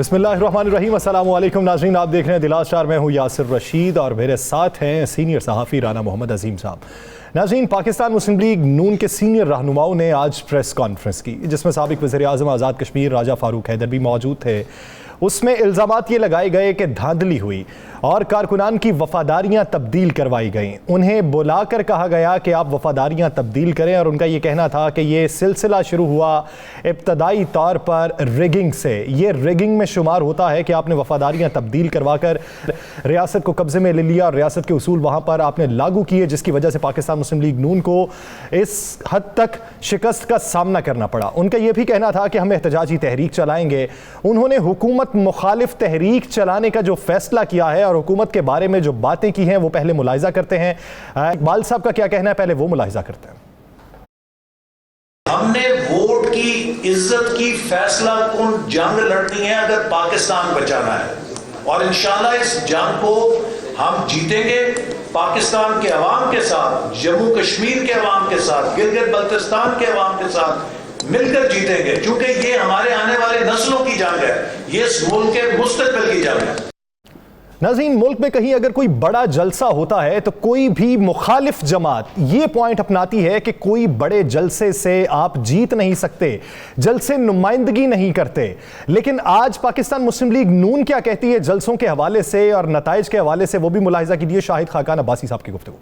बिस्मिल्लाहिर्रहमानिर्रहीम, अस्सलाम वालेकुम नाज़रीन, आप देख रहे हैं दिलास स्टार। मैं हूँ यासिर रशीद और मेरे साथ हैं सीनियर सहाफ़ी राना मोहम्मद अजीम साहब। नाज़रीन, पाकिस्तान मुस्लिम लीग नून के सीनियर रहनुमाओं ने आज प्रेस कॉन्फ्रेंस की, जिसमें साबिक़ वज़ीर आज़म आज़ाद कश्मीर राजा फ़ारूक हैदर भी मौजूद थे। उसमें इल्ज़ामात ये लगाए गए कि धांधली हुई और कारकुनान की वफ़ादारियाँ तब्दील करवाई गईं। उन्हें बुलाकर कहा गया कि आप वफ़ादारियाँ तब्दील करें और उनका ये कहना था कि ये सिलसिला शुरू हुआ इब्तदाई तौर पर रिगिंग से। ये रिगिंग में शुमार होता है कि आपने वफ़ादारियाँ तब्दील करवा कर रियासत को कब्ज़े में ले लिया और रियासत के उसूल वहाँ पर आपने लागू किए, जिसकी वजह से पाकिस्तान मुस्लिम लीग नून को इस हद तक शिकस्त का सामना करना पड़ा। उनका यह भी कहना था कि हम एहतजाजी तहरीक चलाएंगे। उन्होंने हुकूमत मुखालिफ तहरीक चलाने का जो फैसला किया है और हुकूमत के बारे में जो बातें की हैं वो पहले मुलाहिजा करते हैं। इकबाल साहब का क्या कहना है, पहले वो मुलाहिजा करते हैं। हमने वोट की इज्जत की फैसला कुन जंग लड़नी है अगर पाकिस्तान बचाना है, और इंशाल्लाह इस जंग को हम जीतेंगे। पाकिस्तान के अवाम के साथ, जम्मू कश्मीर के अवाम के साथ, गिलगित बल्तिस्तान के अवाम के साथ मिलकर जीतेंगे, क्योंकि ये हमारे आने वाले नस्लों की जंग है, ये इस मुल्क के मुस्तकबिल की जंग है। नाज़रीन, मुल्क में कहीं अगर कोई बड़ा जलसा होता है तो कोई भी मुखालिफ जमात ये पॉइंट अपनाती है कि कोई बड़े जलसे से आप जीत नहीं सकते, जलसे नुमाइंदगी नहीं करते। लेकिन आज पाकिस्तान मुस्लिम लीग नून क्या कहती है जलसों के हवाले से और नताइज के हवाले से, वो भी मुलाहिजा कीजिए शाहिद खाकान अब्बासी साहब की गुफ्तगू।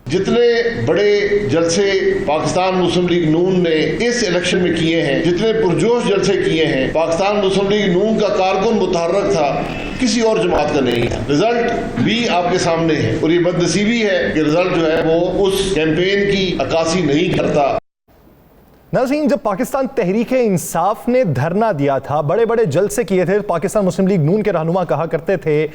जितने बड़े जलसे पाकिस्तान मुस्लिम लीग नून ने इस इलेक्शन में किए हैं, जितने पुरजोश जलसे किए हैं, पाकिस्तान मुस्लिम लीग नून का कारकुन मुतहर्रक था, किसी और जमात का नहीं था। रिजल्ट भी आपके सामने है और ये बदनसीबी है कि रिजल्ट जो है वो उस कैंपेन की अक्कासी नहीं करता। नाज़रीन, जब पाकिस्तान तहरीक-ए इंसाफ ने धरना दिया था, बड़े बड़े जलसे किए थे, पाकिस्तान मुस्लिम लीग नून के रहनुमा कहा करते थे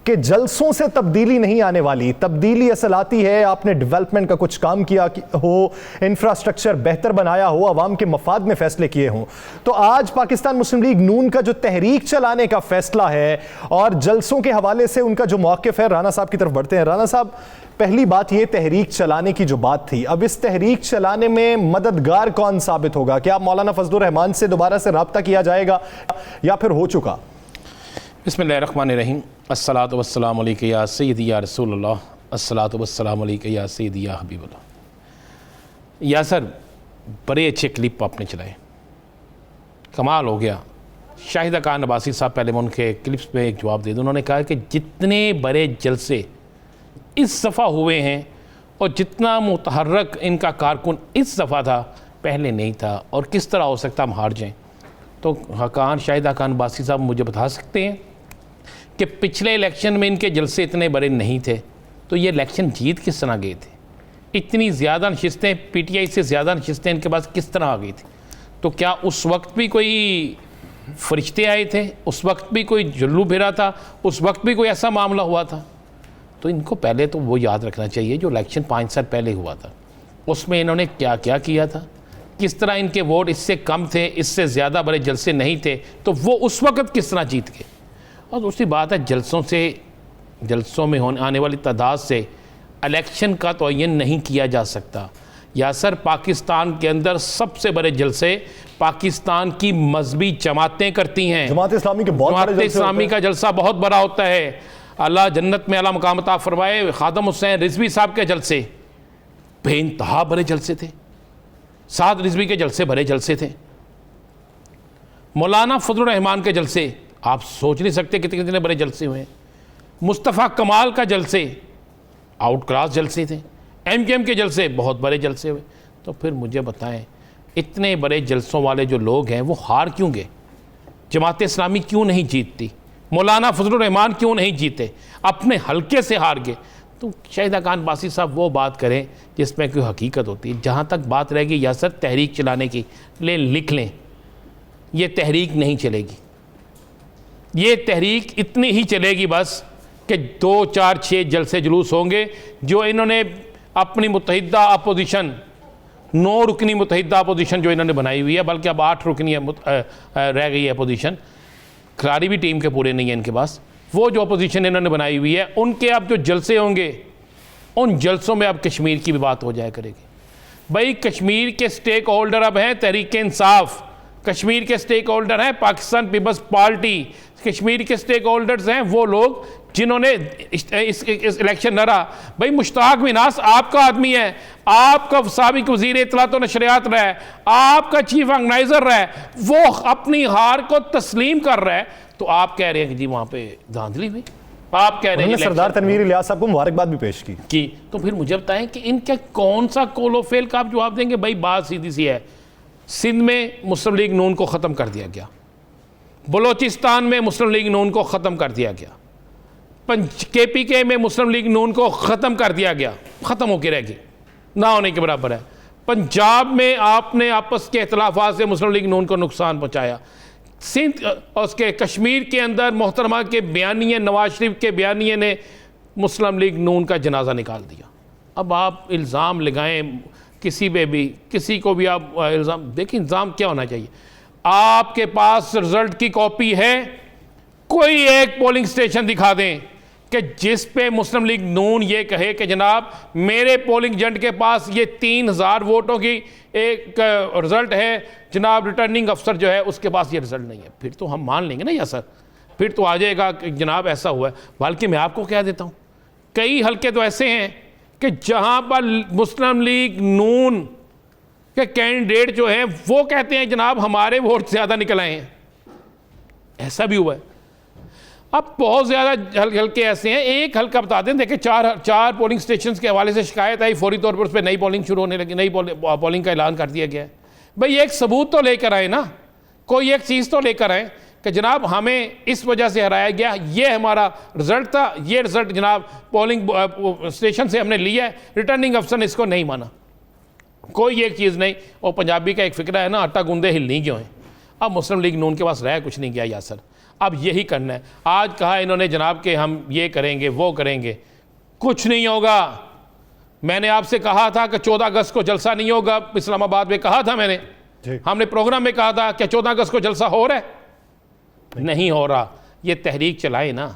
कि जलसों से तब्दीली नहीं आने वाली, तब्दीली असल आती है आपने डेवलपमेंट का कुछ काम किया हो, इंफ्रास्ट्रक्चर बेहतर बनाया हो, अवाम के मफाद में फैसले किए हों। तो आज पाकिस्तान मुस्लिम लीग नून का जो तहरीक चलाने का फैसला है और जलसों के हवाले से उनका जो मौक़िफ़ है, राना साहब की तरफ बढ़ते हैं। राना साहब, पहली बात ये तहरीक चलाने की जो बात थी, अब इस तहरीक चलाने में मददगार कौन साबित होगा? क्या मौलाना फजलुर रहमान से दोबारा से रब्ता किया जाएगा या फिर हो चुका? बिस्मिल्लाहिर्रहमानिर्रहीम, अस्सलातु वस्सलामु अलैका या सय्यदी या रसूलल्लाह, अस्सलातु वस्सलामु अलैका या सय्यदी या हबीबल्लाह। या सर, बड़े अच्छे क्लिप आपने चलाए, कमाल हो गया। शाहिद खान अब्बासी साहब, पहले मैं उनके क्लिप्स में एक जवाब दे दूँ। उन्होंने कहा कि जितने बड़े जलसे इस दफ़ा हुए हैं और जितना मुतहर्रक इनका कारकुन इस दफ़ा था, पहले नहीं था, और किस तरह हो सकता हम हार जाएं। तो शाहिद खान अब्बासी साहब मुझे बता सकते हैं कि पिछले इलेक्शन में इनके जलसे इतने बड़े नहीं थे, तो ये इलेक्शन जीत किस तरह गए थे? इतनी ज़्यादा नशिस्तें, PTI से ज़्यादा नशिस्तें इनके पास किस तरह आ गई थी? तो क्या उस वक्त भी कोई फरिश्ते आए थे? उस वक्त भी कोई जुल्लू फिरा था? उस वक्त भी कोई ऐसा मामला हुआ था? तो इनको पहले तो वो याद रखना चाहिए जो इलेक्शन 5 साल पहले हुआ था, उसमें इन्होंने क्या क्या किया था, किस तरह इनके वोट इससे कम थे, इससे ज़्यादा बड़े जलसे नहीं थे, तो वो उस वक्त किस तरह जीत गए। और दूसरी बात है, जलसों में आने वाली तादाद से इलेक्शन का तयन नहीं किया जा सकता। या सर, पाकिस्तान के अंदर सबसे बड़े जलसे पाकिस्तान की मजहबी जमातें करती हैं। जमात इस्लामी का जलसा बहुत बड़ा होता है। अल्लाह जन्नत में अला मकाम अता फरमाए, खादम हुसैन रिजवी साहब के जलसे बेइंतहा बड़े जलसे थे। साद रिजवी के जलसे बड़े जलसे थे। मौलाना फजलुर रहमान के जलसे आप सोच नहीं सकते कितने कितने बड़े जलसे हुए। मुस्तफ़ा कमाल का जलसे आउट क्लास जलसे थे। MKM के जलसे बहुत बड़े जलसे हुए। तो फिर मुझे बताएं, इतने बड़े जलसों वाले जो लोग हैं वो हार क्यों गए? जमात इस्लामी क्यों नहीं जीतती? मौलाना फजलुर रहमान क्यों नहीं जीते? अपने हल्के से हार गए। तो शाहिद खान अब्बासी साहब वो बात करें जिसमें कोई हकीकत होती है। जहाँ तक बात रहेगी या सर तहरीक चलाने की, लिख लें, ये तहरीक नहीं चलेगी। ये तहरीक इतनी ही चलेगी बस कि 2, 4, 6 जलसे जुलूस होंगे जो इन्होंने अपनी मुत्तहिदा अपोजिशन, 9 रुकनी मुत्तहिदा अपोजिशन जो इन्होंने बनाई हुई है, बल्कि अब 8 रुकनी रह गई है अपोजिशन, खिलाड़ी भी टीम के पूरे नहीं है इनके पास। वो जो अपोजिशन इन्होंने बनाई हुई है, उनके अब जो जलसे होंगे, उन जलसों में अब कश्मीर की भी बात हो जाया करेगी। भाई, कश्मीर के स्टेक होल्डर अब हैं तहरीक इंसाफ, कश्मीर के स्टेक होल्डर हैं पाकिस्तान पीपल्स पार्टी, कश्मीर के स्टेक होल्डर्स हैं, वो लोग जिन्होंने इस इलेक्शन न रहा। भाई मुश्ताक मिनास आपका आदमी है, आपका साबिक वज़ीर इत्तलात व नशरियात रहा है, आपका चीफ ऑर्गेनाइजर रहा है, वो अपनी हार को तस्लीम कर रहा है, तो आप कह रहे हैं कि जी वहाँ पे धांधली हुई। आप कह रहे हैं सरदार तनवीर इलियास साहब को मुबारकबाद भी पेश की। तो फिर मुझे बताएं कि इनका कौन सा कोलो फेल का आप जवाब देंगे? भाई बात सीधी सी है, सिंध में मुस्लिम लीग नून को ख़त्म कर दिया गया, बलोचिस्तान में मुस्लिम लीग नून को ख़त्म कर दिया गया, KPK में मुस्लिम लीग नून को ख़त्म कर दिया गया, ख़त्म होकर रह गई, ना होने के बराबर है। पंजाब में आपने आपस के इख्तलाफात से मुस्लिम लीग नून को नुकसान पहुँचाया। सिंध और उसके कश्मीर के अंदर मोहतरमा के बयानिए, नवाज शरीफ के बयानिए ने मुस्लिम लीग नून का जनाजा निकाल दिया। अब आप इल्ज़ाम लगाएं किसी पे भी, किसी को भी आप इल्ज़ाम देखिए, इल्ज़ाम क्या होना चाहिए? आपके पास रिजल्ट की कॉपी है, कोई एक पोलिंग स्टेशन दिखा दें कि जिस पे मुस्लिम लीग नून ये कहे कि जनाब मेरे पोलिंग एजेंट के पास ये 3000 वोटों की एक रिज़ल्ट है, जनाब रिटर्निंग अफसर जो है उसके पास ये रिज़ल्ट नहीं है, फिर तो हम मान लेंगे ना या सर, फिर तो आ जाएगा कि जनाब ऐसा हुआ है। बल्कि मैं आपको कह देता हूँ, कई हलके तो ऐसे हैं कि जहाँ पर मुस्लिम लीग नून के कैंडिडेट जो हैं वो कहते हैं जनाब हमारे वोट ज़्यादा निकल आए हैं, ऐसा भी हुआ है। अब बहुत ज़्यादा हल्के ऐसे हैं, एक हल्का बता दें, देखिए चार पोलिंग स्टेशन के हवाले से शिकायत आई, फौरी तौर पर उस पर नई पोलिंग शुरू होने लगी, नई पोलिंग का ऐलान कर दिया गया है। भाई एक सबूत तो लेकर आए ना, कोई एक चीज़ तो लेकर आए कि जनाब हमें इस वजह से हराया गया, ये हमारा रिज़ल्ट था, ये रिज़ल्ट जनाब पोलिंग स्टेशन से हमने लिया है, रिटर्निंग अफसर ने इसको नहीं माना, कोई एक चीज़ नहीं। और पंजाबी का एक फ़िक्रा है ना, आटा गूंदे हिलनी क्यों है। अब मुस्लिम लीग नून के पास रह कुछ नहीं गया यासर, अब यही करना है। आज कहा इन्होंने जनाब के हम ये करेंगे वो करेंगे, कुछ नहीं होगा। मैंने आपसे कहा था कि 14 अगस्त को जलसा नहीं होगा, इस्लामाबाद में कहा था मैंने, हमने प्रोग्राम में कहा था कि 14 अगस्त को जलसा हो रहा है, नहीं हो रहा। ये तहरीक चलाए ना,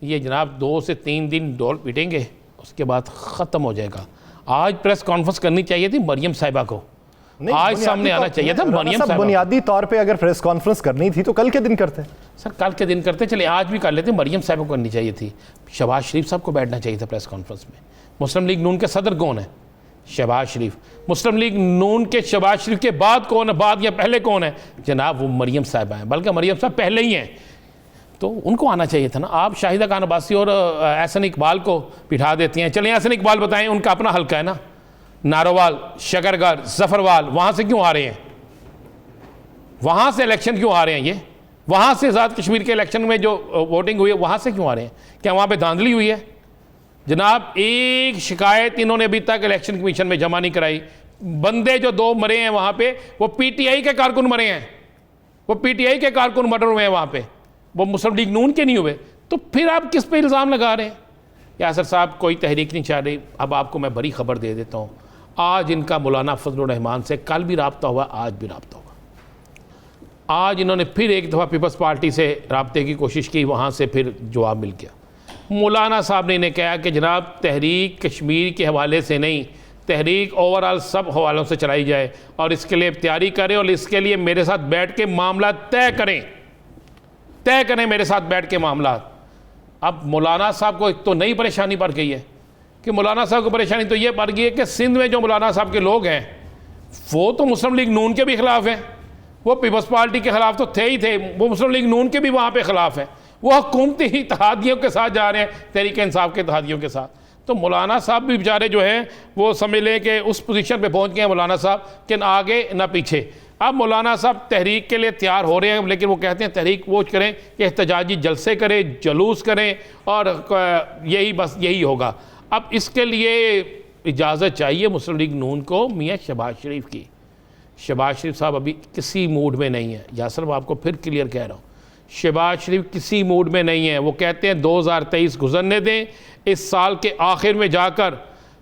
ये जनाब 2 से 3 दिन ढोल पीटेंगे, उसके बाद ख़त्म हो जाएगा। आज प्रेस कॉन्फ्रेंस करनी चाहिए थी मरियम साहिबा को, आज सामने आना चाहिए था मरियम साहिबा। बुनियादी तौर पे अगर प्रेस कॉन्फ्रेंस करनी थी तो कल के दिन करते सर, कल के दिन करते, चले आज भी कर लेते। मरियम साहिबा को करनी चाहिए थी, शहबाज शरीफ साहब को बैठना चाहिए था प्रेस कॉन्फ्रेंस में। मुस्लिम लीग नून के सदर कौन है? शहबाज शरीफ। मुस्लिम लीग नून के शहबाज शरीफ के बाद कौन है, बाद या पहले कौन है? जनाब वो मरियम साहिबा हैं, बल्कि मरियम साहब पहले ही हैं, तो उनको आना चाहिए था ना। आप शाहिदा खान अब्बासी और एहसन इकबाल को बिठा देती हैं। चलें एहसन इकबाल बताएं, उनका अपना हल्का है ना, नारोवाल, शकरगढ़, जफरवाल, वहाँ से क्यों आ रहे हैं? वहाँ से इलेक्शन क्यों आ रहे हैं? ये वहाँ से आज़ाद कश्मीर के इलेक्शन में जो वोटिंग हुई है वहाँ से क्यों आ रहे हैं? क्या वहाँ पे धांधली हुई है? जनाब एक शिकायत इन्होंने अभी तक इलेक्शन कमीशन में जमा नहीं कराई। बंदे जो 2 मरे हैं वहाँ पे, वो PTI के कारकुन मरे हैं, वो PTI के कारकुन मर्डर हुए हैं वहाँ पे, वो मुस्लिम लीग नून के नहीं हुए। तो फिर आप किस पे इल्ज़ाम लगा रहे हैं? यासर साहब कोई तहरीक नहीं चाह रही। अब आपको मैं बड़ी खबर दे देता हूँ, आज इनका मौलाना फजलुर रहमान से कल भी रब्ता हुआ, आज भी रब्ता हुआ। आज इन्होंने फिर एक दफ़ा पीपल्स पार्टी से रब्ते की कोशिश की, वहाँ से फिर जवाब मिल गया। मौलाना साहब ने इन्हें कहा कि जनाब तहरीक कश्मीर के हवाले से नहीं, तहरीक ओवरऑल सब हवालों से चलाई जाए और इसके लिए तैयारी करें और इसके लिए मेरे साथ बैठ के मामला तय करें मेरे साथ बैठ के मामला। अब मौलाना साहब को एक तो नई परेशानी पड़ गई है कि मौलाना साहब को परेशानी तो ये पड़ गई है कि सिंध में जो मौलाना साहब के लोग हैं वो तो मुस्लिम लीग नून के भी खिलाफ हैं, वो पीपल्स पार्टी के खिलाफ तो थे ही थे, वो मुस्लिम लीग नून के भी वहाँ पे खिलाफ हैं, वो हुकूमती इत्तेहादियों के साथ जा रहे हैं, तहरीक इंसाफ के इत्तेहादियों के साथ। तो मौलाना साहब भी बेचारे जो हैं वो समझ लें कि उस पोजीशन पे पहुँच गए हैं मौलाना साहब कि ना आगे ना पीछे। अब मौलाना साहब तहरीक के लिए तैयार हो रहे हैं, लेकिन वो कहते हैं तहरीक वो करें कि एहतजाजी जलसे करें, जलूस करें और यही होगा। अब इसके लिए इजाज़त चाहिए मुस्लिम लीग नून को मियाँ शहबाज शरीफ की। शहबाज शरीफ साहब अभी किसी मूड में नहीं है। यासर मैं आपको फिर क्लियर कह रहा हूँ, शहबाज शरीफ किसी मूड में नहीं है। वो कहते हैं 2023 गुजरने दें, इस साल के आखिर में जाकर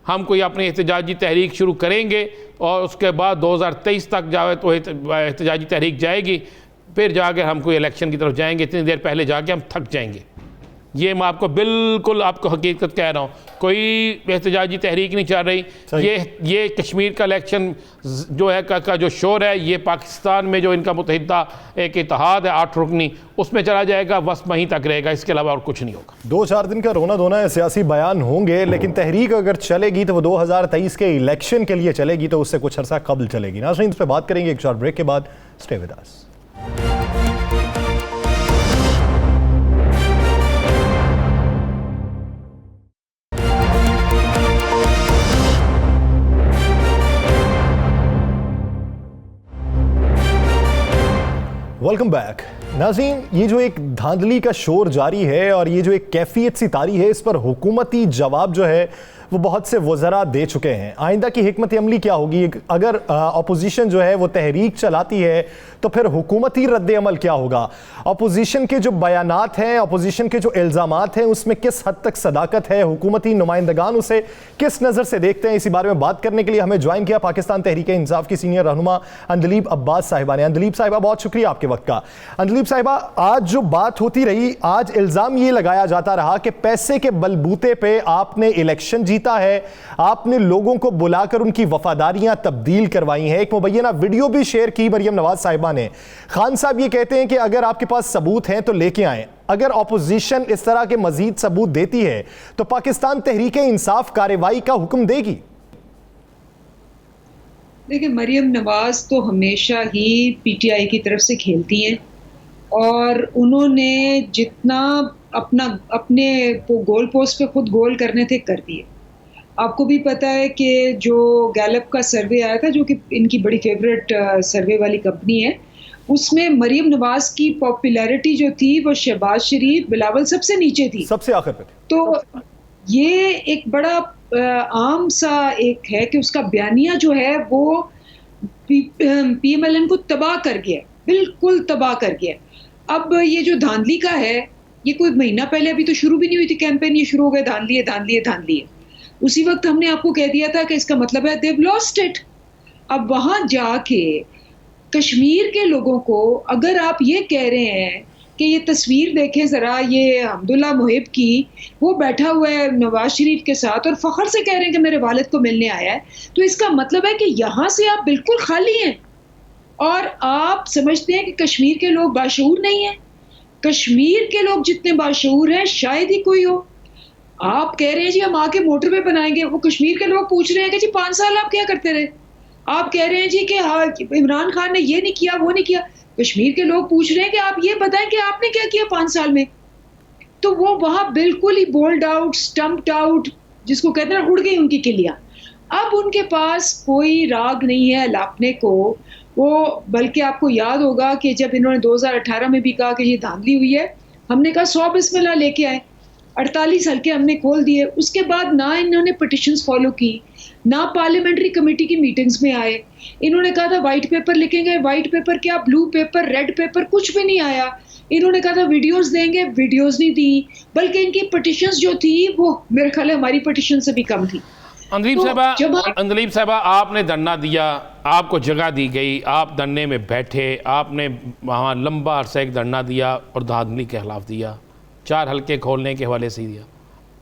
हम कोई अपनी एहतजाजी तहरीक शुरू करेंगे और उसके बाद 2023 तक जाए तो एहतजाजी तहरीक जाएगी, फिर जाकर हम कोई इलेक्शन की तरफ जाएंगे। इतनी देर पहले जाके हम थक जाएंगे। ये मैं आपको बिल्कुल आपको हकीकत कह रहा हूँ, कोई एहतजाजी तहरीक नहीं चल रही। ये कश्मीर का इलेक्शन जो है का जो शोर है, ये पाकिस्तान में जो इनका मुतहिदा एक इत्तेहाद है 8 रुकनी, उसमें चला जाएगा, बस वहीं तक रहेगा, इसके अलावा और कुछ नहीं होगा। 2-4 दिन का रोना धोना है, सियासी बयान होंगे, लेकिन तहरीक अगर चलेगी तो वो 2023 के इलेक्शन के लिए चलेगी, तो उससे कुछ अर्सा कबल चलेगी। नाज़रीन, इस पर बात करेंगे एक शॉर्ट ब्रेक के बाद। Stay with us. Welcome back. नाज़रीन, ये जो एक धांधली का शोर जारी है और ये जो एक कैफियत सी तारी है, इस पर हुकूमती जवाब जो है वो बहुत से वज़रा दे चुके हैं। आइंदा की हिकमत अमली क्या होगी? अगर अपोजिशन जो है वो तहरीक चलाती है तो फिर हुकूमती रद्द अमल क्या होगा? अपोजिशन के जो बयानात हैं, अपोजिशन के जो इल्ज़ामात हैं, उसमें किस हद तक सदाकत है? हुकूमती नुमाइंदगान उसे किस नज़र से देखते हैं? इसी बारे में बात करने के लिए हमें ज्वाइन किया पाकिस्तान तहरीक इंसाफ की सीनियर रहनुमा अंदलीब अब्बास साहिबा ने। अंदलीब साहिबा, बहुत शुक्रिया आपके वक्त का। अंदलीब साहिबा, आज जो बात होती रही, आज इल्ज़ाम ये लगाया जाता रहा कि पैसे के बलबूते पे आपने इलेक्शन जीता है, आपने लोगों को बुलाकर उनकी वफादारियां तब्दील करवाई हैं। एक मुबैना वीडियो भी शेयर की मरियम नवाज साहिबा ने। खान साहब ये कहते हैं कि अगर आपके पास सबूत हैं तो लेके आएं। अगर ऑपोजिशन इस तरह के मजीद सबूत देती है तो पाकिस्तान तहरीक इंसाफ कार्रवाई का हुक्म देगी। देखिए, मरियम नवाज तो हमेशा ही पीटीआई की तरफ से खेलती हैं और उन्होंने जितना अपने गोल पोस्ट पे खुद गोल करने थे कर दिए। आपको भी पता है कि जो गैलप का सर्वे आया था, जो कि इनकी बड़ी फेवरेट सर्वे वाली कंपनी है, उसमें मरियम नवाज की पॉपुलैरिटी जो थी वो शहबाज शरीफ, बिलावल सबसे नीचे थी, सबसे आखिर पे। तो ये एक बड़ा आम सा एक है कि उसका बयानिया जो है वो पीएमएलएन को तबाह कर गया, बिल्कुल तबाह कर गया। अब ये जो धांधली का है, ये कोई महीना पहले अभी तो शुरू भी नहीं हुई थी कैंपेन, ये शुरू हो गए धांधली है, धांधली है, धांधली है। उसी वक्त हमने आपको कह दिया था कि इसका मतलब है देव लॉस्ट इट। अब वहां जाके कश्मीर के लोगों को अगर आप ये कह रहे हैं कि ये तस्वीर देखें ज़रा, ये अब्दुल्ला मुहिब की, वो बैठा हुआ है नवाज शरीफ के साथ और फ़ख्र से कह रहे हैं कि मेरे वालिद को मिलने आया है, तो इसका मतलब है कि यहाँ से आप बिल्कुल खाली हैं और आप समझते हैं कि कश्मीर के लोग बाशऊर नहीं हैं। कश्मीर के लोग जितने बाशऊर हैं शायद ही कोई हो। आप कह रहे हैं जी हम आके मोटरवे बनाएंगे, वो कश्मीर के लोग पूछ रहे हैं कि जी 5 साल आप क्या करते रहे? आप कह रहे हैं जी कि हाँ इमरान खान ने ये नहीं किया, वो नहीं किया। कश्मीर के लोग पूछ रहे हैं कि आप ये बताएं कि आपने क्या किया 5 साल में। तो वो वहां बिल्कुल ही बोल्ड आउट, स्टम्प्ड आउट, जिसको कहते हैं उड़ गई उनकी किलियां। अब उनके पास कोई राग नहीं है लापने को। वो बल्कि आपको याद होगा कि जब इन्होंने 2018 में भी कहा कि ये धांधली हुई है, हमने कहा 100 बिस्मिल्लाह लेके आए, 48 हल्के हमने खोल दिए। उसके बाद ना इन्होंने पिटिशंस फॉलो की, ना पार्लियामेंट्री कमेटी की मीटिंग्स में आए। इन्होंने कहा था वाइट पेपर लिखेंगे, वाइट पेपर क्या, ब्लू पेपर, रेड पेपर, कुछ भी नहीं आया। इन्होंने कहा था वीडियोस देंगे, वीडियोस नहीं दी, बल्कि इनकी पिटिशंस जो थी वो मेरे ख्याल है हमारी पिटिशन से भी कम थी। अंदलीब साहबा, आपने धरना दिया, आपको जगह दी गई, आप धरने में बैठे, आपने वहाँ लंबा अरसा एक धरना दिया और धांधली के खिलाफ दिया, 4 हल्के खोलने के हवाले से दिया।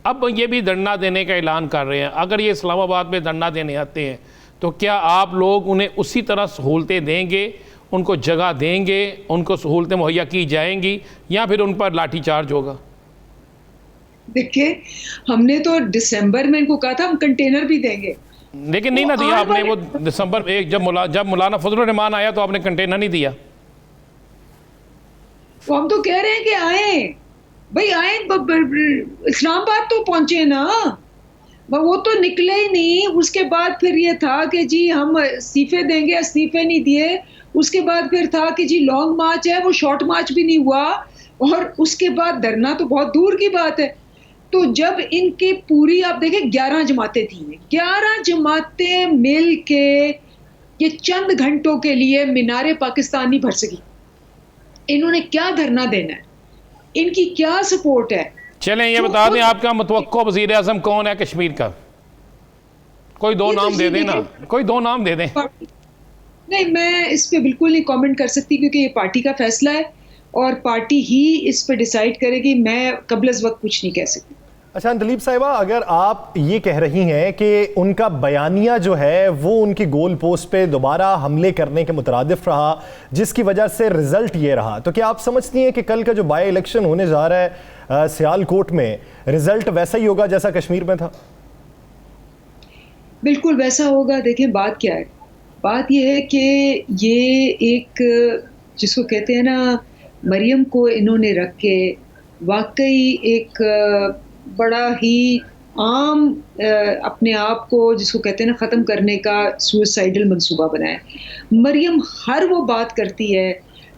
अब ये भी धरना देने का ऐलान कर रहे हैं। अगर ये इस्लामाबाद में धरना देने आते हैं तो क्या आप लोग उन्हें उसी तरह सहूलतें देंगे, उनको जगह देंगे, उनको सहूलतें मुहैया की जाएंगी, या फिर उन पर लाठीचार्ज होगा? देखिए, हमने तो दिसंबर में इनको कहा था हम कंटेनर भी देंगे, लेकिन नहीं ना दिया आपने। वो दिसंबर 1 जब मौलाना फजलुर रहमान आया तो आपने कंटेनर नहीं दिया। तो हम तो कह रहे हैं कि आए भाई, आए, इस्लामाबाद तो पहुंचे ना, वो तो निकले ही नहीं। उसके बाद फिर ये था कि जी हम इस्तीफे देंगे, इस्तीफे नहीं दिए। उसके बाद फिर था कि जी लॉन्ग मार्च है, वो शॉर्ट मार्च भी नहीं हुआ। और उसके बाद धरना तो बहुत दूर की बात है। तो जब इनकी पूरी आप देखें 11 जमातें थी, 11 जमातें मिल के ये चंद घंटों के लिए मीनारे पाकिस्तान नहीं भर सकी। इन्होंने क्या धरना देना है, इनकी क्या सपोर्ट है? चलें ये बता दें, आपका मुतवक्को वज़ीर आज़म कौन है कश्मीर का? कोई 2 नाम दे दें ना, कोई 2 नाम दे दें। नहीं, मैं इस पे बिल्कुल नहीं कमेंट कर सकती क्योंकि ये पार्टी का फैसला है। और पार्टी ही इस पर डिसाइड करेगी। मैं कबल अज़ वक्त कुछ नहीं कह सकती। अच्छा दलीप साहिबा, अगर आप ये कह रही हैं कि उनका बयानिया जो है वो उनकी गोल पोस्ट पे दोबारा हमले करने के मुतरादिफ रहा, जिसकी वजह से रिजल्ट ये रहा, तो क्या आप समझती हैं कि कल का जो बाई इलेक्शन होने जा रहा है सियालकोट में, रिजल्ट वैसा ही होगा जैसा कश्मीर में था? बिल्कुल वैसा होगा। देखें बात क्या है, बात यह है कि ये एक जिसको कहते हैं ना, मरियम को इन्होंने रख के वाकई एक बड़ा ही आम अपने आप को जिसको कहते हैं ना ख़त्म करने का सुसाइडल मंसूबा बनाया। मरियम हर वो बात करती है,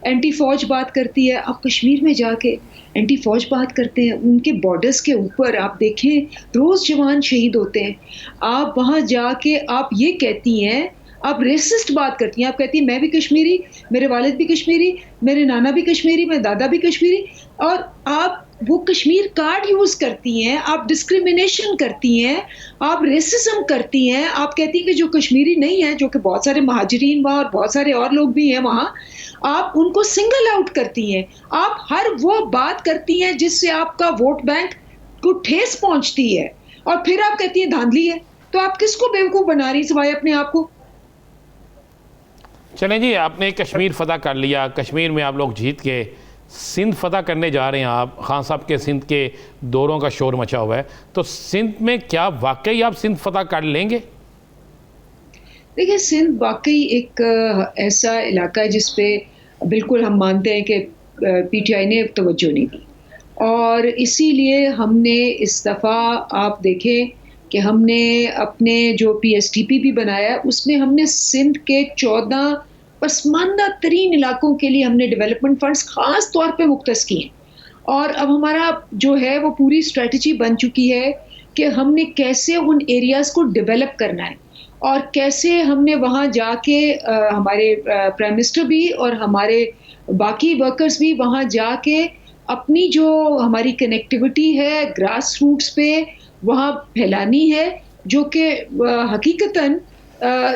एंटी फ़ौज बात करती है। आप कश्मीर में जाके एंटी फ़ौज बात करते हैं, उनके बॉर्डर्स के ऊपर आप देखें रोज़ जवान शहीद होते हैं। आप वहाँ जाके आप ये कहती हैं, आप रेसिस्ट बात करती हैं, आप कहती हैं मैं भी कश्मीरी, मेरे वालिद भी कश्मीरी, मेरे नाना भी कश्मीरी, मेरे दादा भी कश्मीरी, और आप वो कश्मीर कार्ड यूज़ करती हैं, आप डिस्क्रिमिनेशन करती हैं, आप रेसिज्म करती हैं। आप कहती हैं कि जो कश्मीरी नहीं है, जो कि बहुत सारे महाजरीन वहाँ और बहुत सारे और लोग भी हैं वहाँ, आप उनको सिंगल आउट करती हैं। आप हर वो बात करती हैं जिससे आपका वोट बैंक को ठेस पहुँचती है, और फिर आप कहती हैं धांधली है। तो आप किसको बेवकूफ़ बना रही सिवाय अपने आप को? चलें जी, आपने कश्मीर फ़तह कर लिया, कश्मीर में आप लोग जीत के सिंध फ़तह करने जा रहे हैं। आप खान साहब के सिंध के दौरों का शोर मचा हुआ है, तो सिंध में क्या वाकई आप सिंध फ़तह कर लेंगे? देखिए सिंध वाकई एक ऐसा इलाका है जिस पे बिल्कुल हम मानते हैं कि पीटीआई ने तवज्जो नहीं दी, और इसीलिए हमने इस दफ़ा आप देखें कि हमने अपने जो पीएसटीपी भी बनाया उसमें हमने सिंध के 14 पसमानदा तरीन इलाकों के लिए हमने डेवलपमेंट फंड्स ख़ास तौर पे मुख्तस किए हैं। और अब हमारा जो है वो पूरी स्ट्रेटजी बन चुकी है कि हमने कैसे उन एरियाज़ को डेवलप करना है, और कैसे हमने वहाँ जाके हमारे प्राइम मिनिस्टर भी और हमारे बाकी वर्कर्स भी वहाँ जाके अपनी जो हमारी कनेक्टिविटी है ग्रास रूट्स पे वहाँ फैलानी है, जो कि हकीकतन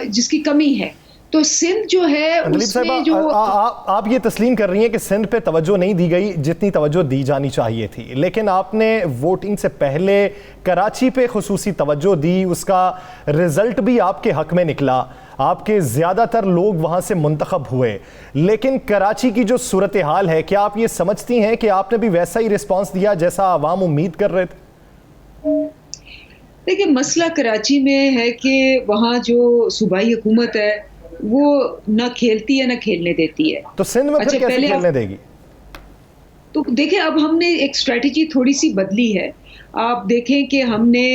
जिसकी कमी है। तो सिंध जो है उसमें जो आप ये तस्लीम कर रही हैं कि सिंध पे तवज्जो नहीं दी गई जितनी तवज्जो दी जानी चाहिए थी, लेकिन आपने वोटिंग से पहले कराची पे खुसूसी तवज्जो दी, उसका रिजल्ट भी आपके हक में निकला, आपके ज़्यादातर लोग वहाँ से मुंतखब हुए। लेकिन कराची की जो सूरत हाल है, क्या आप ये समझती हैं कि आपने भी वैसा ही रिस्पॉन्स दिया जैसा आवाम उम्मीद कर रहे थे? देखिए मसला कराची में है कि वहाँ जो सूबाई हुकूमत है वो ना खेलती है ना खेलने देती है। तो सिंध में फिर कैसे खेलने देगी? तो देखिए अब हमने एक स्ट्रेटजी थोड़ी सी बदली है। आप देखें कि हमने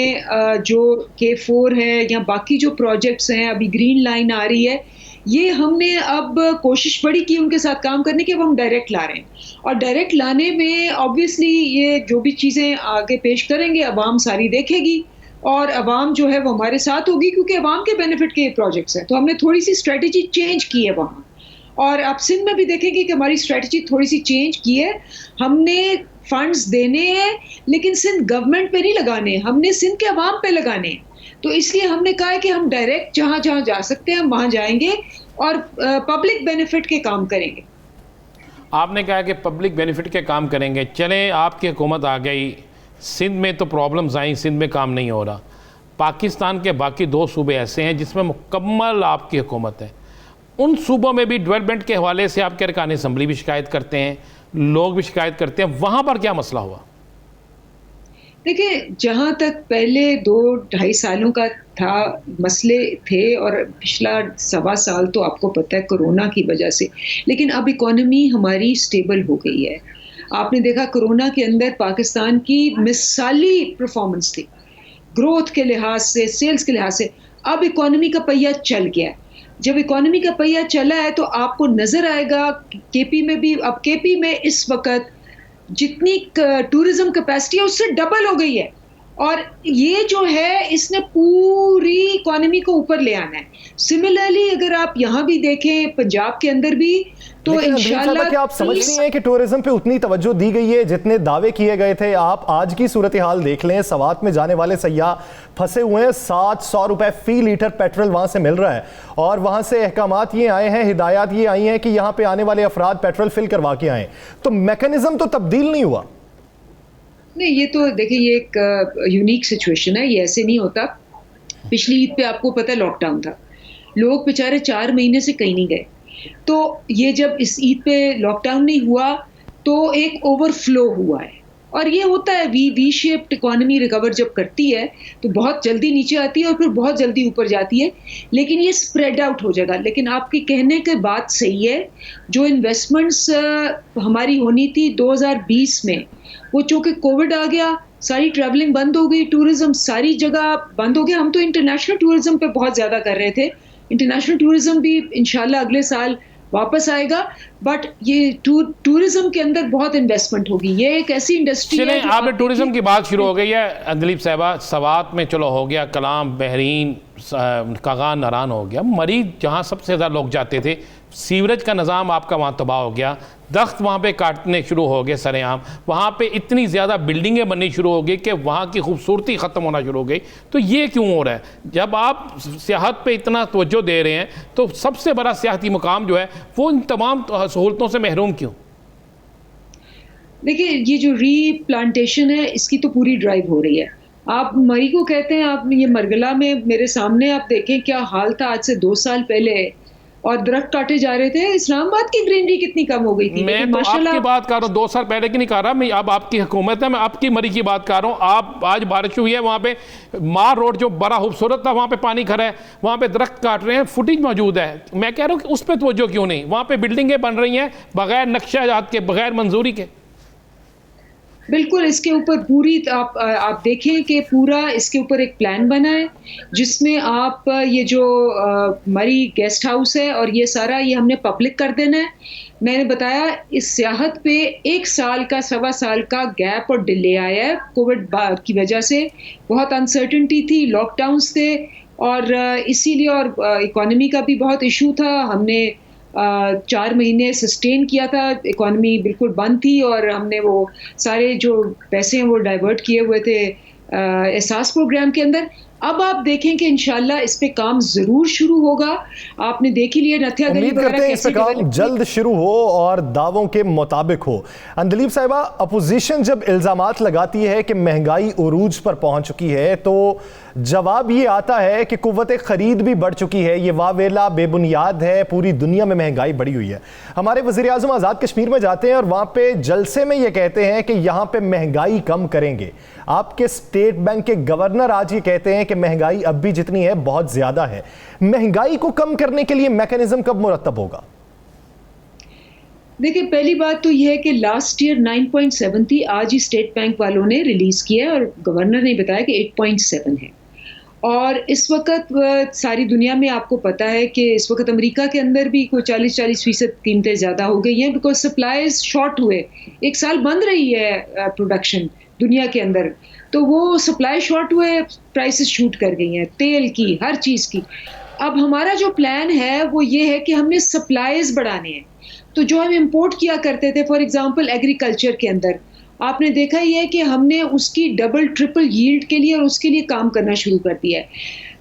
जो K4 है या बाकी जो प्रोजेक्ट्स हैं, अभी ग्रीन लाइन आ रही है, ये हमने अब कोशिश बड़ी की उनके साथ काम करने की। अब हम डायरेक्ट ला रहे हैं, और डायरेक्ट लाने में ऑब्वियसली ये जो भी चीज़ें आगे पेश करेंगे अवाम सारी देखेगी, और अवाम जो है वो हमारे साथ होगी, क्योंकि अवाम के बेनिफिट के ये प्रोजेक्ट्स हैं। तो हमने थोड़ी सी स्ट्रेटजी चेंज की है वहाँ, और आप सिंध में भी देखेंगे कि हमारी स्ट्रेटजी थोड़ी सी चेंज की है। हमने फंड्स देने हैं लेकिन सिंध गवर्नमेंट पे नहीं लगाने, हमने सिंध के अवाम पे लगाने हैं। तो इसलिए हमने कहा है कि हम डायरेक्ट जहाँ जहाँ जा सकते हैं हम वहाँ जाएंगे और पब्लिक बेनिफिट के काम करेंगे। आपने कहा कि पब्लिक बेनिफिट के काम करेंगे। चलें, आपकी हुकूमत आ गई, सिंध में तो प्रॉब्लम्स आई, सिंध में काम नहीं हो रहा। पाकिस्तान के बाकी 2 सूबे ऐसे हैं जिसमें मुकम्मल आपकी हुकूमत है, उन सूबों में भी डेवलपमेंट के हवाले से आपके अरकान असम्बली भी शिकायत करते हैं, लोग भी शिकायत करते हैं, वहाँ पर क्या मसला हुआ? देखिए जहाँ तक पहले 2-2.5 सालों का था मसले थे, और पिछला 1.25 साल तो आपको पता है कोरोना की वजह से, लेकिन अब इकॉनमी हमारी स्टेबल हो गई है। आपने देखा कोरोना के अंदर पाकिस्तान की मिसाली परफॉर्मेंस थी, ग्रोथ के लिहाज से, सेल्स के लिहाज से। अब इकॉनमी का पहिया चल गया। जब इकॉनमी का पहिया चला है तो आपको नज़र आएगा केपी में भी, अब केपी में इस वक्त जितनी टूरिज्म कैपेसिटी है उससे डबल हो गई है, और ये जो है इसने पूरी इकोनॉमी को ऊपर ले आना है। सिमिलरली अगर आप यहाँ भी देखें पंजाब के अंदर भी तो लेकिन अंजलि साहबा, इंशाल्लाह क्या आप समझ नहीं है कि टूरिज्म पे उतनी तवज्जो दी गई है जितने दावे किए गए थे? आप आज की सूरत हाल देख लें, सवात में जाने वाले सयाह फंसे हुए हैं, 700 रुपए फी लीटर पेट्रोल वहां से मिल रहा है और वहां से अहकामात ये आए हैं, हिदायत ये आई हैं कि यहां पे आने वाले अफराद पेट्रोल फिल करवा के आए। तो मैकेनिज्म तो तब्दील नहीं हुआ। नहीं, ये तो देखिए ये एक यूनिक सिचुएशन है, ये ऐसे नहीं होता। पिछली ईद पे आपको पता है लॉकडाउन था, लोग बेचारे 4 महीने से कहीं नहीं गए। तो ये जब इस ईद पे लॉकडाउन नहीं हुआ तो एक ओवरफ्लो हुआ है और ये होता है वी शेप्ड इकोनॉमी रिकवर जब करती है तो बहुत जल्दी नीचे आती है और फिर बहुत जल्दी ऊपर जाती है, लेकिन ये स्प्रेड आउट हो जाएगा। लेकिन आपके कहने के बात सही है, जो इन्वेस्टमेंट्स हमारी होनी थी 2020 में, वो चूंकि कोविड आ गया, सारी ट्रैवलिंग बंद हो गई, टूरिज्म सारी जगह बंद हो गया। हम तो इंटरनेशनल टूरिज्म पे बहुत ज़्यादा कर रहे थे, इंटरनेशनल टूरिज्म भी इंशाल्लाह अगले साल वापस आएगा, बट ये टूरिज्म के अंदर बहुत इन्वेस्टमेंट होगी। ये एक ऐसी इंडस्ट्री है। आपने टूरिज्म की बात शुरू हो गई है अंजलि साहबा, सवात में चलो हो गया, कलाम, बहरीन, कागान, नारान हो गया, मरीज जहाँ सबसे ज़्यादा लोग जाते थे, सीवरेज का निज़ाम आपका वहाँ तबाह हो गया, दख्त वहाँ पे काटने शुरू हो गए सरेआम, वहाँ पे इतनी ज़्यादा बिल्डिंगें बननी शुरू हो गई कि वहाँ की खूबसूरती ख़त्म होना शुरू हो गई। तो ये क्यों हो रहा है? जब आप सियाहत पे इतना तवज्जो दे रहे हैं तो सबसे बड़ा सियाहती मुकाम जो है वो इन तमाम सहूलतों से महरूम क्यों? देखिए, ये जो रीप्लांटेशन है इसकी तो पूरी ड्राइव हो रही है। आप मई को कहते हैं, आप ये मरगला में मेरे सामने आप देखें क्या हाल था आज से 2 साल पहले, और दरख्त काटे जा रहे थे। इस्लामाबाद की ग्रीनरी कितनी कम हो गई थी। मैं तो आपकी बात कर रहा हूँ 2 साल पहले की नहीं कर रहा मैं, अब आपकी हुकूमत है, मैं आपकी मरी की बात कर रहा हूँ। आप आज बारिश हुई है, वहाँ पे मार रोड जो बड़ा खूबसूरत था, वहाँ पे पानी खड़ा है, वहाँ पे दरख्त काट रहे हैं, फुटेज मौजूद है। मैं कह रहा हूँ कि उस पर तवज्जो क्यों नहीं? वहाँ पे बिल्डिंगें बन रही हैं बगैर नक्शाजात के, बगैर मंजूरी के। बिल्कुल, इसके ऊपर पूरी आप देखें कि पूरा इसके ऊपर एक प्लान बना है जिसमें आप ये जो मरी गेस्ट हाउस है और ये सारा ये हमने पब्लिक कर देना है। मैंने बताया इस सियाहत पे 1 साल का 1.25 साल का गैप और डिले आया है कोविड की वजह से। बहुत अनसर्टेनिटी थी, लॉकडाउन्स थे और इसीलिए, और इकोनॉमी का भी बहुत इशू था। हमने 4 महीने सस्टेन किया था, इकोनॉमी बिल्कुल बंद थी और हमने वो सारे जो पैसे हैं वो डाइवर्ट किए हुए थे एहसास प्रोग्राम के अंदर। अब आप देखें कि इंशाल्लाह इस पे काम जरूर शुरू होगा। आपने देख ही लिया नथिया गली उम्मीद करते हैं इस पे काम जल्द शुरू हो और दावों के मुताबिक हो। अंदलीब साहिबा, अपोजिशन जब इल्जामात लगाती है कि महंगाई उरूज पर पहुंच चुकी है तो जवाब ये आता है कि कुव्वत खरीद भी बढ़ चुकी है। ये वावेला बेबुनियाद है, पूरी दुनिया में महंगाई बढ़ी हुई है। हमारे वज़ीर आज़म आज़ाद कश्मीर में जाते हैं और वहाँ पे जलसे में ये कहते हैं कि यहाँ पे महंगाई कम करेंगे। आपके स्टेट बैंक के गवर्नर आज ये कहते हैं कि महंगाई अब भी जितनी है बहुत ज़्यादा है। महंगाई को कम करने के लिए मैकेनिज्म कब मुरत्तब होगा? देखिए, पहली बात तो यह है कि लास्ट ईयर 9.7 थी, आज ही स्टेट बैंक वालों ने रिलीज़ किया है और गवर्नर ने बताया कि 8.7 है। और इस वक्त सारी दुनिया में आपको पता है कि इस वक्त अमेरिका के अंदर भी कोई 40% कीमतें ज़्यादा हो गई हैं बिकॉज सप्लाईज शॉर्ट हुए। 1 साल बंद रही है प्रोडक्शन दुनिया के अंदर, तो वो सप्लाई शॉर्ट हुए, प्राइसेस शूट कर गई हैं, तेल की, हर चीज़ की। अब हमारा जो प्लान है वो ये है कि हमने सप्लाईज बढ़ाने हैं। तो जो हम इंपोर्ट किया करते थे, फॉर एग्जांपल एग्रीकल्चर के अंदर, आपने देखा ही है कि हमने उसकी डबल ट्रिपल यील्ड के लिए और उसके लिए काम करना शुरू कर दिया है।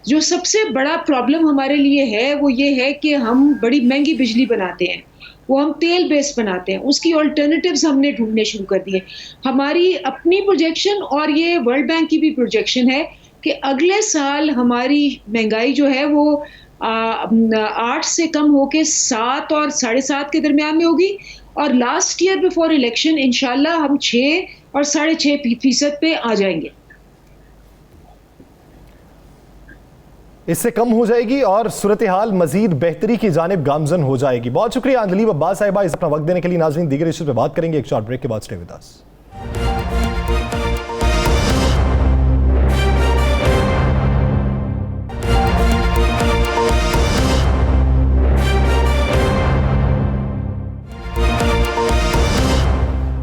जो सबसे बड़ा प्रॉब्लम हमारे लिए है वो ये है कि हम बड़ी महंगी बिजली बनाते हैं, वो हम तेल बेस बनाते हैं, उसकी ऑल्टरनेटिव्स हमने ढूंढने शुरू कर दिए। हमारी अपनी प्रोजेक्शन और ये वर्ल्ड बैंक की भी प्रोजेक्शन है कि अगले साल हमारी महंगाई जो है वो 8 से कम होके 7 और 7.5 के दरमियान में होगी और लास्ट ईयर बिफोर इलेक्शन इंशाल्लाह हम 6 और 6.5% पे आ जाएंगे। इससे कम हो जाएगी और सूरत हाल मजीद बेहतरी की जानिब गामजन हो जाएगी। बहुत शुक्रिया अंदलीब अब्बास साहिबा इस अपना वक्त देने के लिए। नाज़रीन, दीगर इश्यूज़ पे बात करेंगे एक शॉर्ट ब्रेक के बाद। Stay with us.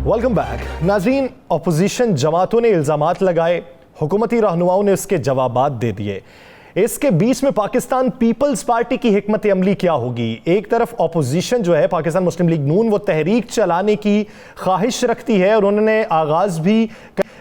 Welcome back. नाज़रीन, अपोजिशन जमातों ने इल्ज़ामात लगाए हुकूमती रहनुमाओं ने इसके जवाबात दे दिए। इसके बीच में पाकिस्तान पीपल्स पार्टी की हिकमत अमली क्या होगी? एक तरफ ऑपोजिशन जो है पाकिस्तान मुस्लिम लीग नून, वो तहरीक चलाने की ख्वाहिश रखती है और उन्होंने आगाज भी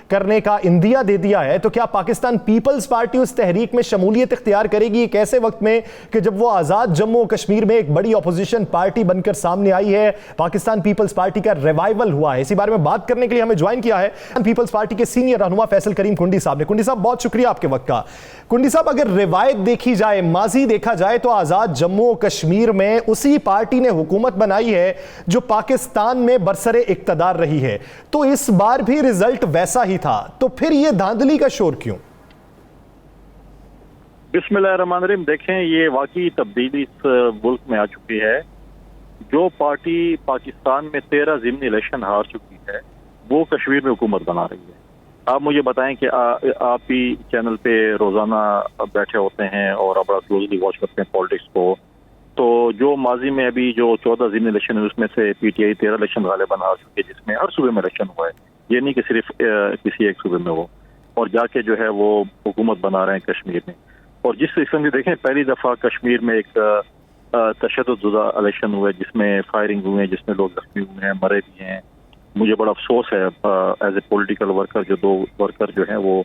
करने का इंदिया दे दिया है। तो क्या पाकिस्तान पीपल्स पार्टी उस तहरीक में शमूलियत इख्तियार करेगी एक ऐसे वक्त में कि जब वो आज़ाद जम्मू और कश्मीर में एक बड़ी ऑपोजिशन पार्टी बनकर सामने आई है, पाकिस्तान पीपल्स पार्टी का रिवाइवल हुआ है? इसी बारे में बात करने के लिए हमें ज्वाइन किया है पीपल्स पार्टी के सीनियर रहनुमा फैसल करीम कुंडी साहब ने। कुंडी साहब, बहुत शुक्रिया आपके वक्त का। कुंडी साहब, अगर रिवायत देखी जाए, माजी देखा जाए, तो आज़ाद जम्मू और कश्मीर में उसी पार्टी ने हुकूमत बनाई है जो पाकिस्तान में बरसरे इक्तदार रही है, तो इस बार भी रिजल्ट वैसा ही था, तो फिर ये धांधली का शोर क्यों? बिस्मिल्लाहिर्रहमानिर्रहीम। देखें, ये वाकई तब्दीली इस मुल्क में आ चुकी है। जो पार्टी पाकिस्तान में 13 ज़िमनी इलेक्शन हार चुकी है, वो कश्मीर में हुकूमत बना रही है। आप मुझे बताएं कि आप भी चैनल पे रोजाना बैठे होते हैं और आप बड़ा क्लोजली वॉच करते हैं पॉलिटिक्स को, तो जो माजी में अभी जो 14 ज़िमनी इलेक्शन है उसमें से पीटीआई 13 इलेक्शन गालिबन हार चुकी है, जिसमें हर सूबे में इलेक्शन हुआ है, ये नहीं कि सिर्फ किसी एक सूबे में हो, और जाके जो है वो हुकूमत बना रहे हैं कश्मीर में। और जिस किस्म की देखें, पहली दफा कश्मीर में एक तशद्दुद इलेक्शन हुआ है जिसमें फायरिंग हुई है, जिसमें लोग जख्मी हुए हैं, मरे भी हैं। मुझे बड़ा अफसोस है एज ए पॉलिटिकल वर्कर, जो 2 वर्कर जो हैं वो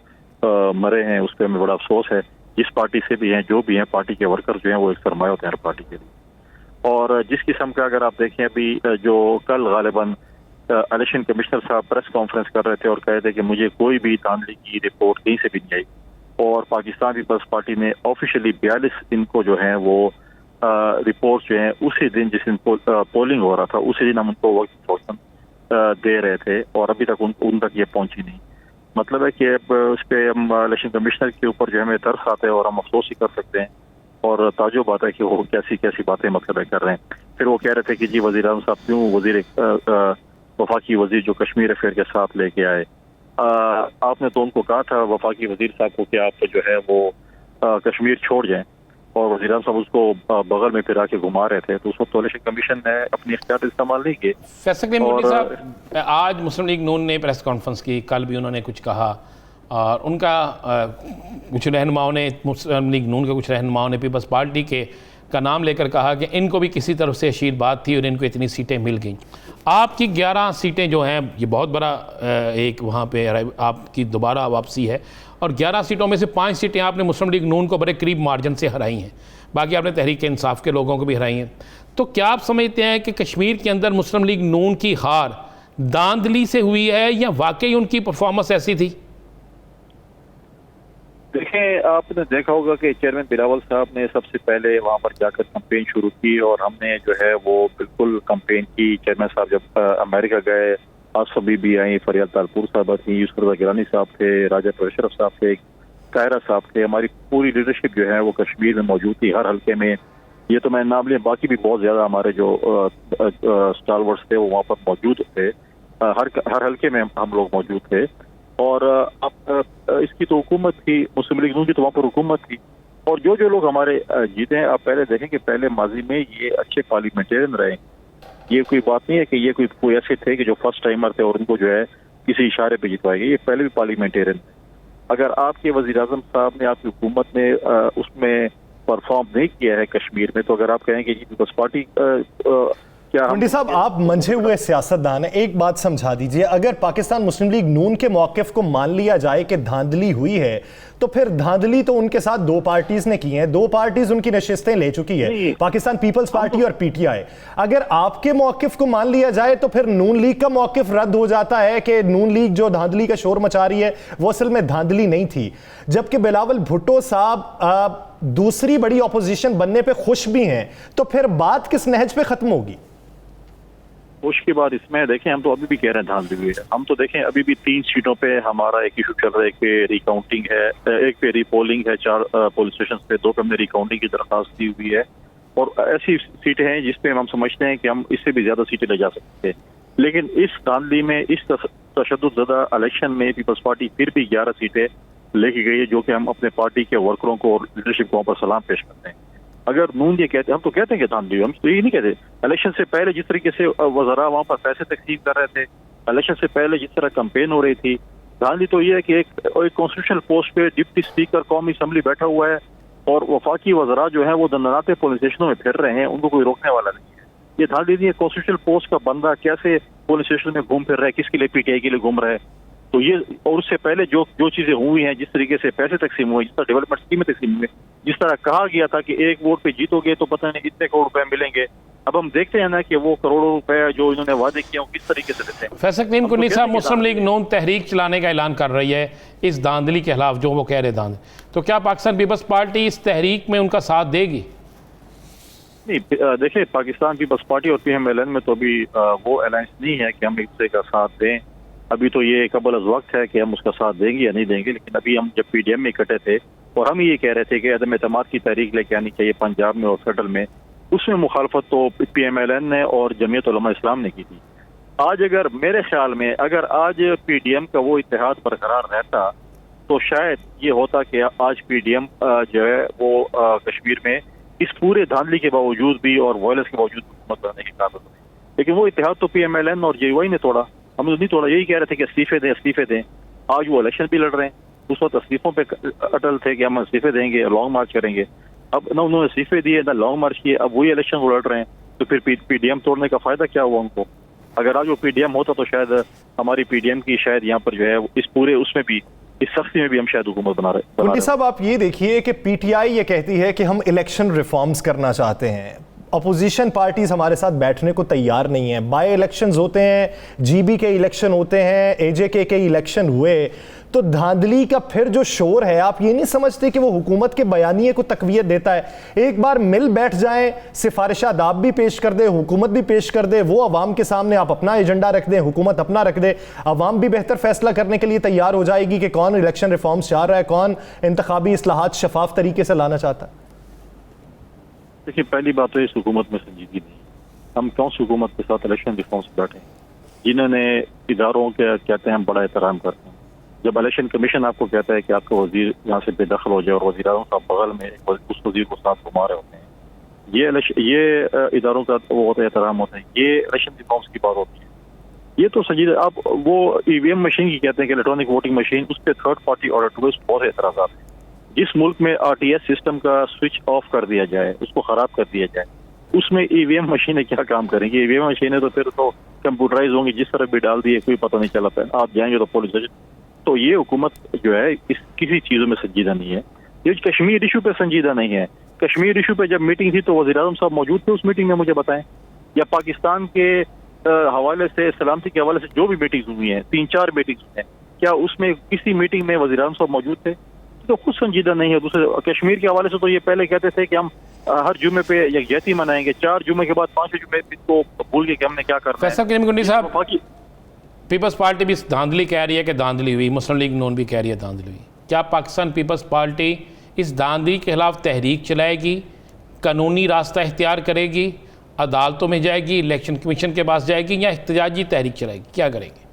मरे हैं, उस पर हमें बड़ा अफसोस है। जिस पार्टी से भी हैं, जो भी हैं, पार्टी के वर्कर जो हैं वो एक सरमाया होते हैं हर पार्टी के लिए। और जिस किस्म का अगर आप देखें, अभी जो कल गालिबन इलेक्शन कमिश्नर साहब प्रेस कॉन्फ्रेंस कर रहे थे और कह रहे थे कि मुझे कोई भी धांधली की रिपोर्ट कहीं से भी नहीं आई, और पाकिस्तान पीपल्स पार्टी ने ऑफिशियली 42 इनको जो है वो रिपोर्ट जो है उसी दिन जिस दिन पोलिंग हो रहा था उसी दिन हम उनको वक्त दे रहे थे, और अभी तक उन तक ये पहुंची नहीं। मतलब है कि उस पर हम इलेक्शन कमिश्नर के ऊपर जो हमें तरस आता है और हम अफसोस ही कर सकते हैं, और ताजुब आता है कि वो कैसी कैसी बातें मतलब कर रहे हैं। फिर वो कह रहे थे कि जी वज़ीर आज़म साहब क्यों वज़ीर वफाकी वज़ीर जो कश्मीर अफेयर के साथ लेके आए। आपने तो उनको कहा था वफाकी वज़ीर साहब को कि आप जो है वो कश्मीर छोड़ जाएं, और वज़ीर आज़म साहब उसको बगल में फिरा के घुमा रहे थे, तो उस वक्त इलेक्शन कमीशन ने अपनी इख्तियार इस्तेमाल नहीं किए। फैसल करीम कुंडी साहब, आज मुस्लिम लीग नून ने प्रेस कॉन्फ्रेंस की, कल भी उन्होंने कुछ कहा, और उनका कुछ रहनुमाओं ने, मुस्लिम लीग नून के कुछ रहनुमाओं ने पीपल्स पार्टी के का नाम लेकर कहा कि इनको भी किसी तरफ से आशीर्वाद थी और इनको इतनी सीटें मिल गई। आपकी 11 सीटें जो हैं, ये बहुत बड़ा एक वहाँ पे आपकी दोबारा वापसी है, और 11 सीटों में से 5 सीटें आपने मुस्लिम लीग नून को बड़े करीब मार्जिन से हराई हैं, बाकी आपने तहरीक इंसाफ के लोगों को भी हराई हैं। तो क्या आप समझते हैं कि कश्मीर के अंदर मुस्लिम लीग नून की हार धांधली से हुई है या वाकई उनकी परफॉर्मेंस ऐसी थी? देखें, आपने देखा होगा कि चेयरमैन बिलावल साहब ने सबसे पहले वहाँ पर जाकर कैंपेन शुरू की, और हमने जो है वो बिल्कुल कैंपेन की। चेयरमैन साहब जब अमेरिका गए, आसफा बीबी आई, फरियाद तालपुर साहब थी, यूसुफ गिलानी साहब थे, राजा अशरफ साहब थे, कायरा साहब थे, हमारी पूरी लीडरशिप जो है वो कश्मीर में मौजूद थी हर हल्के में। ये तो मैं नाम लिया, बाकी भी बहुत ज़्यादा हमारे जो स्टालवर्ड्स थे वो वहाँ पर मौजूद थे, हर हल्के में हम लोग मौजूद थे। और अब इसकी तो हुकूमत थी, मुस्लिम लीग नून की तो वहाँ पर हुकूमत थी, और जो जो लोग हमारे जीते हैं, आप पहले देखें कि पहले माजी में ये अच्छे पार्लियामेंटेरियन रहे। ये कोई बात नहीं है कि ये कोई ऐसे थे कि जो फर्स्ट टाइमर थे और उनको जो है किसी इशारे पे जितवाए गए, ये पहले भी पार्लियामेंटेरियन। अगर आपके वज़ीर आज़म साहब ने आपकी हुकूमत ने उसमें परफॉर्म नहीं किया है कश्मीर में, तो अगर आप कहेंगे कि पीपल्स पार्टी कुंडी साहब, आप मंझे हुए सियासतदान हैं, एक बात समझा दीजिए, अगर पाकिस्तान मुस्लिम लीग नून के मौक़िफ़ को मान लिया जाए कि धांधली हुई है, तो फिर धांधली तो उनके साथ 2 पार्टीज ने की हैं, 2 पार्टीज उनकी नशिस्तें ले चुकी है, पाकिस्तान पीपल्स पार्टी और पीटीआई। अगर आपके मौक़िफ़ को मान लिया जाए तो फिर नून लीग का मौक़िफ़ रद्द हो जाता है कि नून लीग जो धांधली का शोर मचा रही है वो असल में धांधली नहीं थी, जबकि बिलावल भुट्टो साहब दूसरी बड़ी ऑपोजिशन बनने पर खुश भी हैं, तो फिर बात किस नहज पे खत्म होगी? उसके बाद इसमें देखें, हम तो अभी भी कह रहे हैं धांधली हुई है। हम तो देखें अभी भी 3 सीटों पे हमारा एक इशू चल रहा है, एक पे रिकाउंटिंग है, एक पे रीपोलिंग है, 4 पुलिस स्टेशन पे, 2 पे हमने रिकाउंटिंग की दरखास्त दी हुई है, और ऐसी सीटें हैं जिसपे हम समझते हैं कि हम इससे भी ज्यादा सीटें ले जा सकते हैं। लेकिन इस धांधली में, इस तशद्दुद इलेक्शन में पीपल्स पार्टी फिर भी 11 सीटें लेके गई है, जो कि हम अपने पार्टी के वर्करों को और लीडरशिप को वहाँ पर सलाम पेश करते हैं। अगर नून ये कहते, हम तो कहते हैं कि धांधली, हम तो ये नहीं कहते। इलेक्शन से पहले जिस तरीके से वज़रा वहाँ पर पैसे तकसीम कर रहे थे, इलेक्शन से पहले जिस तरह कैंपेन हो रही थी, धांधली तो ये है कि एक कॉन्स्टिट्यूशनल पोस्ट पे डिप्टी स्पीकर कौमी असम्बली बैठा हुआ है और वफाकी वज़रा जो है वो दंदनाते पुलिस स्टेशनों में फिर रहे हैं, उनको कोई रोकने वाला नहीं है। ये धांधली नहीं है, कॉन्स्टिट्यूशनल पोस्ट का बंदा कैसे पुलिस स्टेशन में घूम फिर रहा है, किसके लिए, पीटीआई के लिए घूम रहा है। तो ये, और उससे पहले जो चीजें हुई हैं, जिस तरीके से पैसे तकसीम हुए, जिस तरह डेवलपमेंट स्कीमें तकसीम हुई, जिस तरह कहा गया था कि एक वोट पे जीतोगे तो पता नहीं कितने करोड़ रुपए मिलेंगे, अब हम देखते हैं ना कि वो करोड़ों रुपए जो इन्होंने वादे किए वो किस तरीके से देते हैं। फैसल करीम कुन्नी साहब, मुस्लिम लीग नून तहरीक चलाने का ऐलान कर रही है इस धांधली के खिलाफ, जो वो कह रहे धांधली, तो क्या पाकिस्तान पीपल्स पार्टी इस तहरीक में उनका साथ देगी? नहीं, देखिए, पाकिस्तान पीपल्स पार्टी और PMLN में तो अभी वो अलायंस नहीं है कि हम एक दूसरे का साथ दें। अभी तो ये कबल अज़ वक्त है कि हम उसका साथ देंगे या नहीं देंगे, लेकिन अभी हम जब PDM में इकट्ठे थे और हम ये कह रहे थे कि अदम एतमाद की तहरीक लेके आनी चाहिए पंजाब में और फेडरल में, उसमें मुखालफत तो PMLN ने और जमीयत उलमा इस्लाम ने की थी। आज अगर मेरे ख्याल में अगर आज PDM का वो इत्तेहाद बरकरार रहता तो शायद ये होता कि आज PDM जो है वो कश्मीर में इस पूरे धांधली के बावजूद भी और वायलेंस के बावजूद हुकूमत बनाने की काबिल होती। लेकिन वो इत्तेहाद तो PMLN और JY ने तोड़ा, हम नहीं तोड़ा। यही कह रहे थे कि इस्तीफे दें। आज वो इलेक्शन भी लड़ रहे हैं, उस वक्त इस्तीफों पे अटल थे कि हम इस्तीफे देंगे, लॉन्ग मार्च करेंगे। अब ना उन्होंने इस्तीफे दिए ना लॉन्ग मार्च किए, अब वही इलेक्शन वो लड़ रहे हैं, तो फिर PDM तोड़ने का फायदा क्या हुआ उनको? अगर आज वो PDM होता तो शायद हमारी PDM की शायद यहाँ पर जो है इस पूरे उसमें भी, इस सख्ती में भी हम शायद हुकूमत बना रहे। कुंडी साहब, आप ये देखिए कि PTI ये कहती है कि हम इलेक्शन रिफॉर्म्स करना चाहते हैं, अपोजिशन पार्टीज हमारे साथ बैठने को तैयार नहीं है। बाय इलेक्शंस होते हैं, GB के इलेक्शन होते हैं, AJK के इलेक्शन हुए, तो धांधली का फिर जो शोर है, आप ये नहीं समझते कि वो हुकूमत के बयानिए को तकवीत देता है? एक बार मिल बैठ जाएं, सिफारिशात आप भी पेश कर दे, हुकूमत भी पेश कर दे, वो अवाम के सामने आप अपना एजेंडा रख दें, हुकूमत अपना रख दे, अवाम भी बेहतर फैसला करने के लिए तैयार हो जाएगी कि कौन इलेक्शन रिफॉर्म्स चाह रहा है, कौन इंतखाबी इस्लाहात शफाफ तरीके से लाना चाहता है। देखिए, पहली बात तो इस हुकूमत में संजीदगी नहीं। हम कौन सी हुकूमत के साथ इलेक्शन रिफॉर्म्स बैठे, जिन्होंने इदारों के कहते हैं हम बड़ा एहतराम करते हैं। जब इलेक्शन कमीशन आपको कहता है कि आपका वजीर यहाँ से बेदखल हो जाए और वज़ीर आज़म साहब बगल में उस वजीर को साथ घुमा रहे होते हैं, ये इदारों का वो होता है एहतराम होता है। ये इलेक्शन रिफॉर्म्स की बात होती है। ये तो संजीदा, आप वो EVM मशीन की कहते हैं कि इलेक्ट्रॉनिक वोटिंग मशीन, उस पर थर्ड पार्टी ऑडिट हुए, बहुत एतराज़ हैं। जिस मुल्क में RTS सिस्टम का स्विच ऑफ कर दिया जाए, उसको खराब कर दिया जाए, उसमें EVM मशीनें क्या काम करेंगी? EVM मशीनें तो फिर तो कंप्यूटराइज होंगी, जिस तरह भी डाल दिए कोई पता नहीं चला था, आप जाएंगे तो पुलिस। तो ये हुकूमत जो है इस किसी चीजों में संजीदा नहीं है। ये कश्मीर इशू पे संजीदा नहीं है। कश्मीर इशू पे जब मीटिंग थी तो वज़ीर आज़म साहब मौजूद थे उस मीटिंग में, मुझे बताएं। या पाकिस्तान के हवाले से, सलामती के हवाले से जो भी मीटिंग्स हुई हैं, 3-4 मीटिंग्स हुई हैं, क्या उसमें किसी मीटिंग में वज़ीर आज़म साहब मौजूद थे? तो खुद संजीदा नहीं है। दूसरे कश्मीर के हवाले से तो ये पहले कहते थे कि हम हर जुम्मे पे यकजहती मनाएंगे, 4 जुम्मे के बाद 5वें जुम्मे को भूल गए कि हमने क्या करना है। फैसल करीम कुन्नी साहब, पीपल्स पार्टी भी धांधली कह रही है कि धांधली हुई, मुस्लिम लीग नून भी कह रही है धांधली हुई। क्या पाकिस्तान पीपल्स पार्टी इस धांधली के खिलाफ तहरीक चलाएगी, कानूनी रास्ता इख्तियार करेगी, अदालतों में जाएगी, इलेक्शन कमीशन के पास जाएगी, या एहतजाजी तहरीक चलाएगी? क्या करेगी?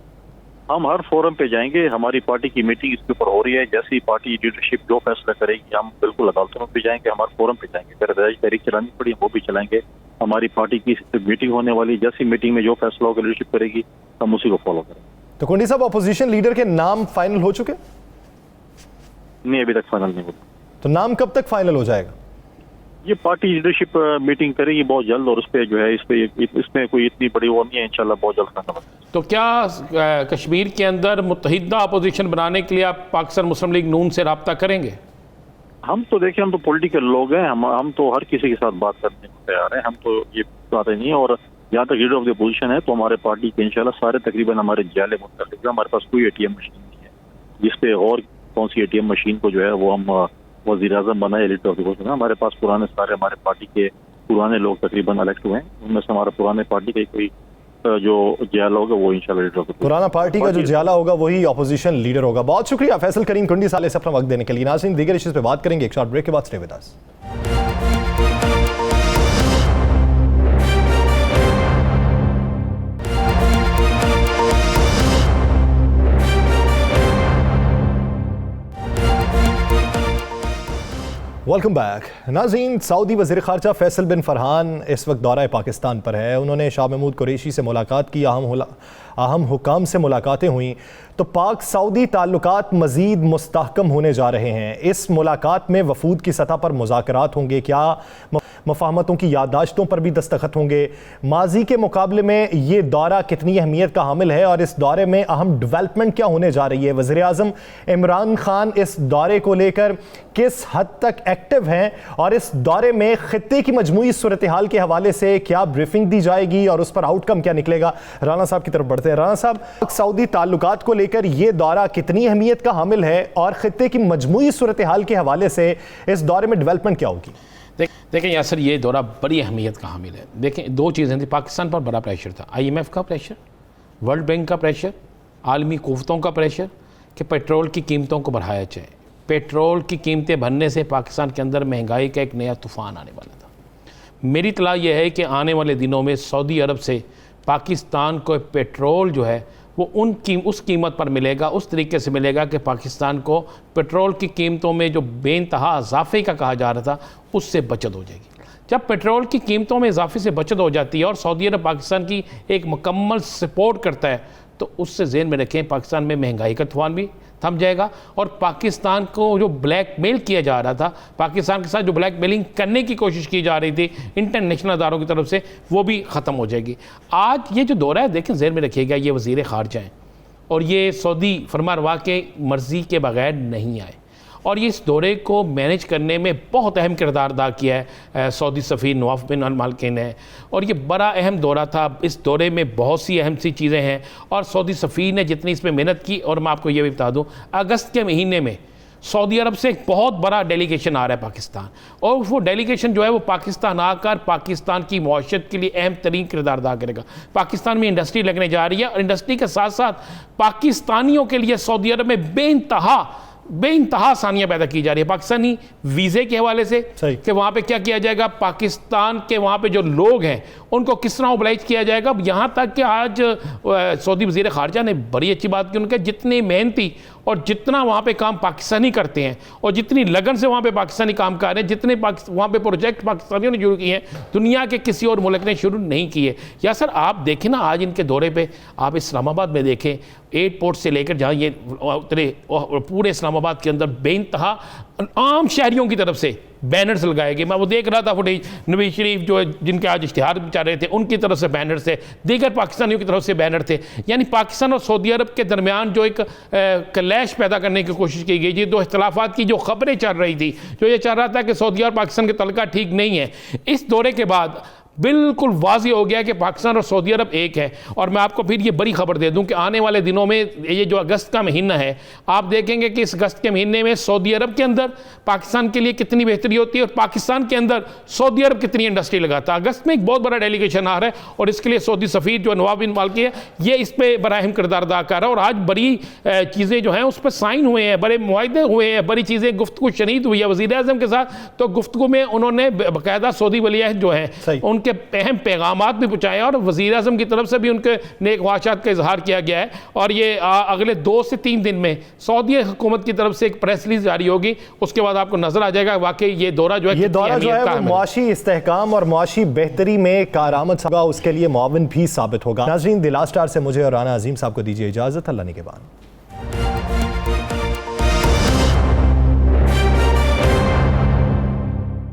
हम हर फोरम पे जाएंगे। हमारी पार्टी की मीटिंग इसके ऊपर हो रही है। जैसी पार्टी लीडरशिप जो फैसला करेगी, हम बिल्कुल अदालतों में भी जाएंगे, हमारे फोरम पे जाएंगे। फिर एहतजाजी तहरीक चलानी पड़ी वो भी चलाएंगे। हमारी पार्टी की मीटिंग होने वाली, जैसी मीटिंग में जो फैसला होगा लीडरशिप करेगी, हम उसी को फॉलो करेंगे। तो कुंडी साहब, अपोजिशन लीडर के नाम फाइनल हो चुके? नहीं, अभी तक फाइनल नहीं हुआ। तो नाम कब तक फाइनल हो जाएगा? ये पार्टी लीडरशिप मीटिंग करेगी बहुत जल्द, और उस पर जो है इसमें कोई इतनी बड़ी वो नहीं है, इंशाल्लाह बहुत जल्द फाइनल होगा। तो क्या कश्मीर के अंदर मुत्तहिदा अपोजिशन बनाने के लिए आप पाकिस्तान मुस्लिम लीग नून से रब्ता करेंगे? हम तो देखिए, हम तो पॉलिटिकल लोग हैं, हम तो हर किसी के साथ बात करने को तैयार हैं। हम तो ये बातें नहीं है। और जहाँ तक लीडर ऑफ द अपोजिशन है तो हमारे पार्टी के इंशाल्लाह सारे तकरीबन हमारे जाले मुतल्लिक है। हमारे पास कोई ATM मशीन नहीं है जिसपे और कौन सी ATM मशीन को जो है वो हम वज़ीर आज़म बनाए लीडर ऑफ द अपोजिशन। हमारे पास पुराने सारे हमारे पार्टी के पुराने लोग तकरीबन इलेक्ट हुए हैं, उनमें से हमारे पुराने पार्टी के कोई जो जियाला होगा वो इंशाल्लाह लीडर ऑफ द अपोजिशन। पुराना पार्टी का जो जियाला होगा वही अपोजिशन लीडर होगा। बहुत शुक्रिया फैसल करीम कुंडी साले से अपना वक्त देने के लिए। नाज़रीन, दीगर इश्यूज़ पे बात करेंगे एक शॉर्ट ब्रेक के बाद। Stay with us. Welcome back. नाज़रीन, सऊदी वज़ीर ख़ारजा फैसल बिन फरहान इस वक्त दौरा पाकिस्तान पर है। उन्होंने शाह महमूद कुरैशी से मुलाकात की, अहम हुकाम से मुलाकातें हुई। तो पाक सऊदी ताल्लुकात मज़ीद मुस्तहकम होने जा रहे हैं। इस मुलाकात में वफूद की सतह पर मुज़ाकरात होंगे, क्या मफाहमतों की याददाश्तों पर भी दस्तखत होंगे, माजी के मुकाबले में ये दौरा कितनी अहमियत का हामिल है और इस दौरे में अहम डेवलपमेंट क्या होने जा रही है, वज़ीर आज़म इमरान खान इस दौरे को लेकर किस हद तक एक्टिव हैं और इस दौरे में खित्ते की मजमूई सूरत हाल के हवाले से क्या ब्रीफिंग दी जाएगी और उस पर आउटकम क्या निकलेगा। राना साहब की तरफ बढ़ते हैं। राना साहब, सऊदी ताल्लुकात को लेकर ये दौरा कितनी अहमियत का हामिल है और खित्ते की मजमूई सूरत हाल के हवाले से इस दौरे में डेवलपमेंट क्या होगी? देखें यासर, ये दौरा बड़ी अहमियत का हामिल है। देखें, दो चीज़ें थी। पाकिस्तान पर बड़ा प्रेशर था, IMF का प्रेशर, वर्ल्ड बैंक का प्रेशर, आलमी कुव्वतों का प्रेशर कि पेट्रोल की कीमतों को बढ़ाया जाए। पेट्रोल की कीमतें बढ़ने से पाकिस्तान के अंदर महंगाई का एक नया तूफ़ान आने वाला था। मेरी इत्तला यह है कि आने वाले दिनों में सऊदी अरब से पाकिस्तान को पेट्रोल जो है वो उस कीमत पर मिलेगा, उस तरीके से मिलेगा कि पाकिस्तान को पेट्रोल की कीमतों में जो बेइंतहा इजाफे का कहा जा रहा था उससे बचत हो जाएगी। जब पेट्रोल की कीमतों में इजाफे से बचत हो जाती है और सऊदी अरब पाकिस्तान की एक मुकम्मल सपोर्ट करता है तो उससे ज़हन में रखें पाकिस्तान में महंगाई का तूफान भी थम जाएगा और पाकिस्तान को जो ब्लैकमेल किया जा रहा था, पाकिस्तान के साथ जो ब्लैकमेलिंग करने की कोशिश की जा रही थी इंटरनेशनल अदारों की तरफ से, वो भी ख़त्म हो जाएगी। आज ये जो दौरा है, देखें ज़हन में रखिएगा, ये वज़ीर ख़ारजा हैं और ये सऊदी फरमारवा के मर्ज़ी के बगैर नहीं आए और ये इस दौरे को मैनेज करने में बहुत अहम किरदार अदा किया है सऊदी सफ़ीर नवाफ बिन अल-मालकी ने और ये बड़ा अहम दौरा था। इस दौरे में बहुत सी अहम सी चीज़ें हैं और सऊदी सफ़ीर ने जितनी इसमें मेहनत की, और मैं आपको ये भी बता दूं, अगस्त के महीने में सऊदी अरब से एक बहुत बड़ा डेलीगेशन आ रहा है पाकिस्तान और वो डेलीगेशन जो है वो पाकिस्तान आकर पाकिस्तान की मौशत के लिए अहम तरीन किरदार अदा करेगा। पाकिस्तान में इंडस्ट्री लगने जा रही है और इंडस्ट्री के साथ साथ पाकिस्तानियों के लिए सऊदी अरब में बेइंतहा आसानियाँ पैदा की जा रही है। पाकिस्तानी वीज़े के हवाले से कि वहाँ पे क्या किया जाएगा, पाकिस्तान के वहाँ पे जो लोग हैं उनको किस तरह ओबलाइज किया जाएगा। यहाँ तक कि आज सऊदी वज़ीर ख़ारजा ने बड़ी अच्छी बात की, उनके जितने मेहनती और जितना वहाँ पे काम पाकिस्तानी करते हैं और जितनी लगन से वहाँ पे पाकिस्तानी काम कर रहे हैं, जितने वहाँ पे प्रोजेक्ट पाकिस्तानियों ने शुरू किए हैं, दुनिया के किसी और मुल्क ने शुरू नहीं किए। या सर आप देखें ना, आज इनके दौरे पे आप इस्लामाबाद में देखें, एयरपोर्ट से लेकर जहाँ ये उतरे पूरे इस्लामाबाद के अंदर बेइंतहा आम शहरियों की तरफ से बैनर्स लगाए गए। मैं वो देख रहा था फुटेज, नवाज शरीफ जो है जिनके आज इश्तिहार चल रहे थे उनकी तरफ से बैनर थे, दीगर पाकिस्तानियों की तरफ से बैनर थे। यानी पाकिस्तान और सऊदी अरब के दरमियान जो एक क्लैश पैदा करने की कोशिश की गई, ये दो इख्तलाफात की जो खबरें चल रही थी, जो ये चल रहा था कि सऊदी और पाकिस्तान के तल्का ठीक नहीं है, इस दौरे के बाद बिल्कुल वाज़ी हो गया कि पाकिस्तान और सऊदी अरब एक है। और मैं आपको फिर ये बड़ी खबर दे दूं कि आने वाले दिनों में ये जो अगस्त का महीना है, आप देखेंगे कि इस अगस्त के महीने में सऊदी अरब के अंदर पाकिस्तान के लिए कितनी बेहतरी होती है और पाकिस्तान के अंदर सऊदी अरब कितनी इंडस्ट्री लगाता है। अगस्त में एक बहुत बड़ा डेलीगेशन आ रहा है और इसके लिए सऊदी सफ़ीर जो नवाफ बिन मालकी है, ये इस पर बड़ा अहम किरदार अदा कर रहा है। और आज बड़ी चीज़ें जो हैं उस पर साइन हुए हैं, बड़े मुआहदे हुए हैं, बड़ी चीज़ें गुफ्तगू शनीद हुई है वज़ीर आज़म के साथ। तो गुफ्तगू में उन्होंने बाकायदा सऊदी वलियत जो है उनके अहम पैगामात भी पहुँचाए और वज़ीर आज़म की तरफ से भी उनके नेक ख्वाहिशात का इजहार किया गया है। और ये अगले 2 से 3 दिन में सऊदी हुकूमत की तरफ से एक प्रेस रिलीज जारी होगी, उसके बाद आपको नजर आ जाएगा वाकई ये दौरा जो है मुआशी इस्तेहकाम और मुआशी बेहतरी में कारआमद होगा, उसके लिए मुआविन भी साबित होगा। नाज़रीन, दिलास्टार से मुझे और राना अजीम साहब को दीजिए इजाज़त। अल्लाह निगहबान।